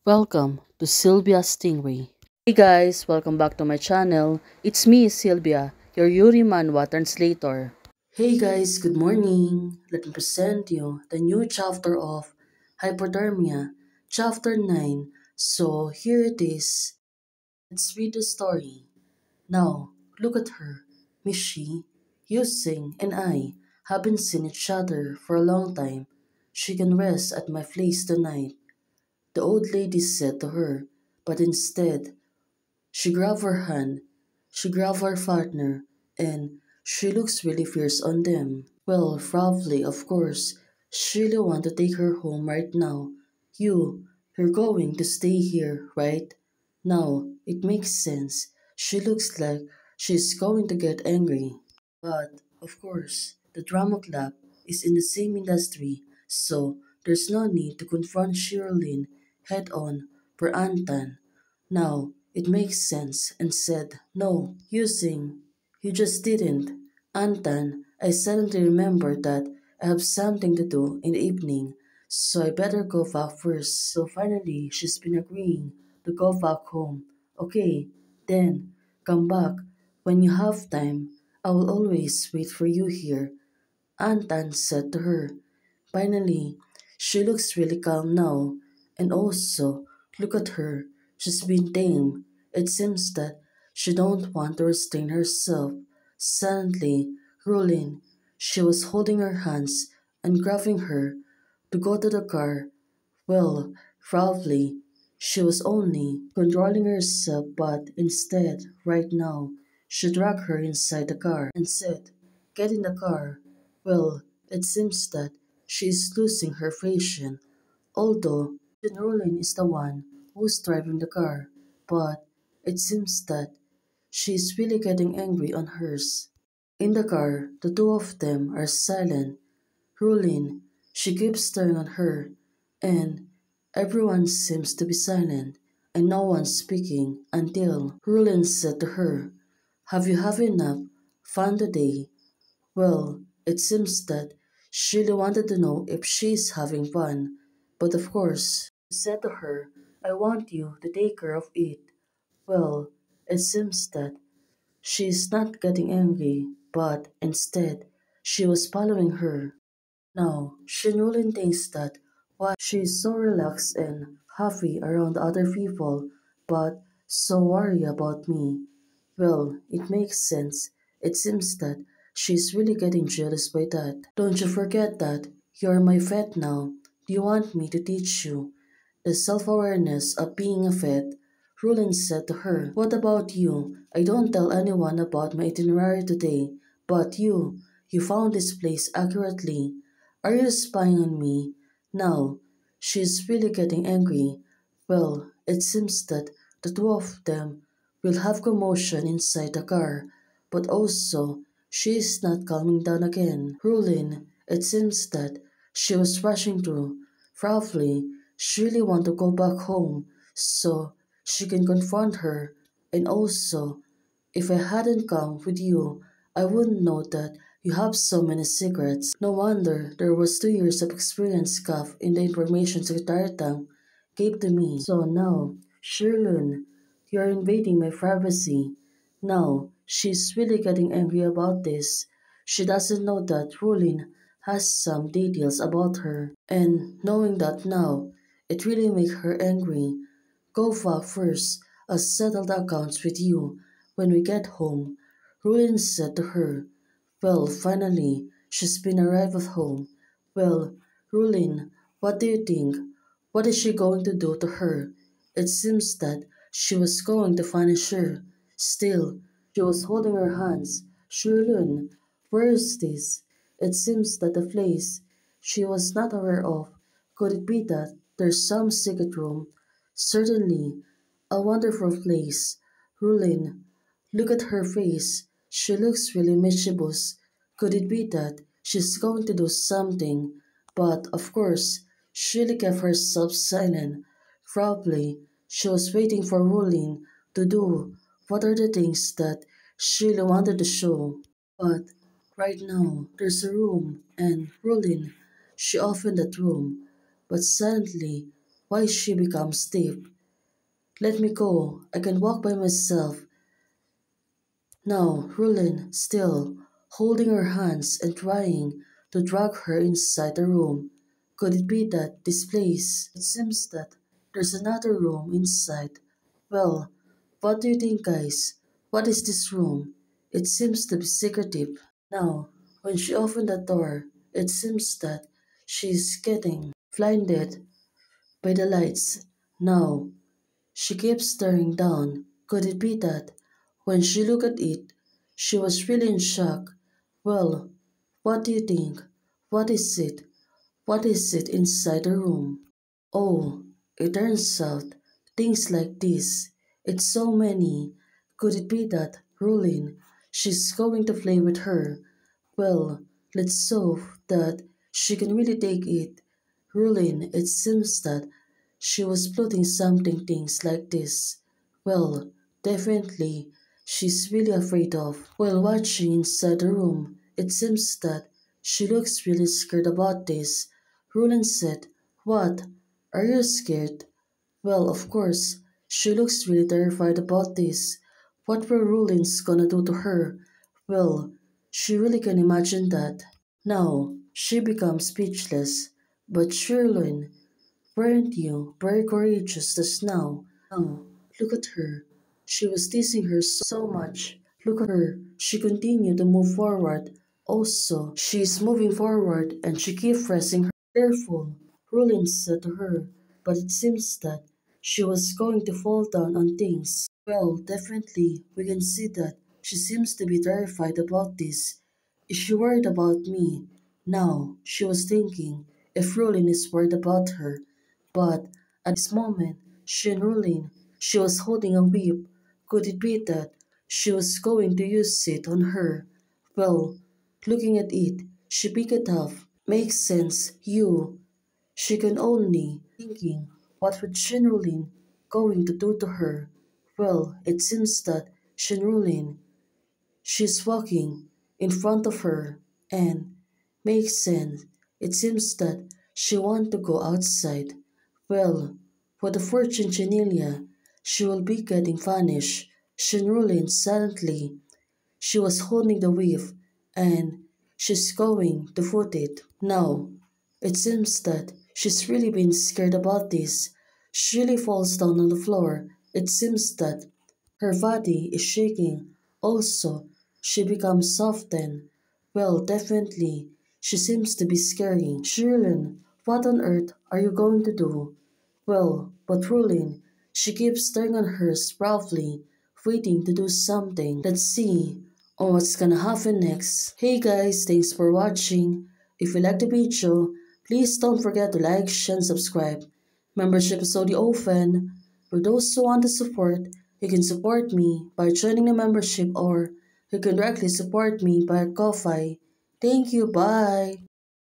Welcome to Sylvia Stingray. Hey guys, welcome back to my channel. It's me, Sylvia, your Yuri Manhwa translator. Hey guys, good morning. Let me present you the new chapter of Hypothermia, chapter 9. So here it is. Let's read the story. Now, look at her. Mishi, Yusing, and I haven't seen each other for a long time. She can rest at my place tonight, the old lady said to her, but instead she grabbed her hand, she grabbed her partner, and she looks really fierce on them. Well, probably, of course, she really want to take her home right now. You're going to stay here, right? Now, it makes sense. She looks like she's going to get angry. But, of course, the drama club is in the same industry, so there's no need to confront Sherilyn head on per Anton. Now, it makes sense and said, no, using. You just didn't. Anton, I suddenly remembered that I have something to do in the evening, so I better go back first. So finally, she's been agreeing to go back home. Okay, then, come back when you have time. I will always wait for you here, Anton said to her. Finally, she looks really calm now, and also, look at her, she's been tame. It seems that she don't want to restrain herself. Suddenly, Rulin, she was holding her hands and grabbing her to go to the car. Well, probably she was only controlling herself, but instead, right now, she dragged her inside the car and said, get in the car. Well, it seems that she is losing her patience, although Rowling is the one who's driving the car, but it seems that she is really getting angry on hers. In the car, the two of them are silent. Rulin, she keeps staring at her, and everyone seems to be silent, and no one's speaking until Rulin said to her, have you had enough fun today? Well, it seems that she really wanted to know if she's having fun, but of course, he said to her, I want you to take care of it. Well, it seems that she is not getting angry, but instead, she was following her. Now, Shinrulin thinks that why she is so relaxed and happy around other people, but so worried about me. Well, it makes sense. It seems that she's really getting jealous by that. Don't you forget that you're my vet now. Do you want me to teach you the self-awareness of being a vet? Rulin said to her, what about you? I don't tell anyone about my itinerary today, but you found this place accurately. Are you spying on me? Now, she's really getting angry. Well, it seems that the two of them will have commotion inside the car, but also she is not calming down again. Rulin, it seems that she was rushing through. Probably she really want to go back home so she can confront her. And also, if I hadn't come with you, I wouldn't know that you have so many secrets. No wonder there was 2 years of experience scuff in the information Secretary Tang gave to me. So now, Shirlun, you're invading my privacy. Now, she's really getting angry about this. She doesn't know that Rulin has some details about her. And knowing that now, it really makes her angry. Go back first. I'll settle the accounts with you when we get home, Rulin said to her. Well, finally, she's been arrived at home. Well, Rulin, what do you think? What is she going to do to her? It seems that she was going to punish her. Still, she was holding her hands. Shirlun, where is this? It seems that the place she was not aware of. Could it be that there's some secret room? Certainly, a wonderful place. Rulin, look at her face. She looks really mischievous. Could it be that she's going to do something? But, of course, she really kept herself silent. Probably, she was waiting for Rulin to do what are the things that she really wanted to show. But, right now, there's a room, and Rulin, she opened that room. But suddenly, why she becomes stiff. Let me go, I can walk by myself. Now, Rulin, still, holding her hands and trying to drag her inside the room. Could it be that this place? It seems that there's another room inside. Well, what do you think, guys? What is this room? It seems to be secretive. Now, when she opened the door, it seems that she's getting blinded by the lights. Now, she keeps staring down. Could it be that when she looked at it, she was really in shock? Well, what do you think? What is it? What is it inside the room? Oh, it turns out things like this. It's so many. Could it be that Rulin, she's going to play with her? Well, let's hope that she can really take it. Rulin, it seems that she was plotting something things like this. Well, definitely, she's really afraid of. While watching inside the room, it seems that she looks really scared about this. Rulin said, "What? Are you scared?" Well, of course, she looks really terrified about this. What were Rulin's gonna do to her? Well, she really can imagine that. Now, she becomes speechless. But Sherlin, weren't you very courageous just now? Now, look at her. She was teasing her so much. Look at her. She continued to move forward. Also, she is moving forward and she keeps pressing her. Careful, Rollins said to her, but it seems that she was going to fall down on things. Well, definitely, we can see that she seems to be terrified about this. Is she worried about me? Now, she was thinking if Rollin is worried about her. But at this moment, she and Rollin, she was holding a whip. Could it be that she was going to use it on her? Well, looking at it, she picked it up. Makes sense, you. She can only thinking what would Shinrulin going to do to her. Well, it seems that Shinrulin, she's walking in front of her and makes sense. It seems that she want to go outside. Well, for the fortune Genilia, she will be getting vanished. Shinrulin silently she was holding the whip and she's going to foot it. Now, it seems that she's really been scared about this. She really falls down on the floor. It seems that her body is shaking. Also, she becomes softened. Well, definitely, she seems to be scaring. Shirlin, what on earth are you going to do? Well, but Rulin, she keeps staring on her proudly, waiting to do something. Let's see on what's gonna happen next. Hey guys, thanks for watching. If you like the video, please don't forget to like, share, and subscribe. Membership is already open. For those who want to support, you can support me by joining the membership or you can directly support me by Ko-Fi. Thank you, bye!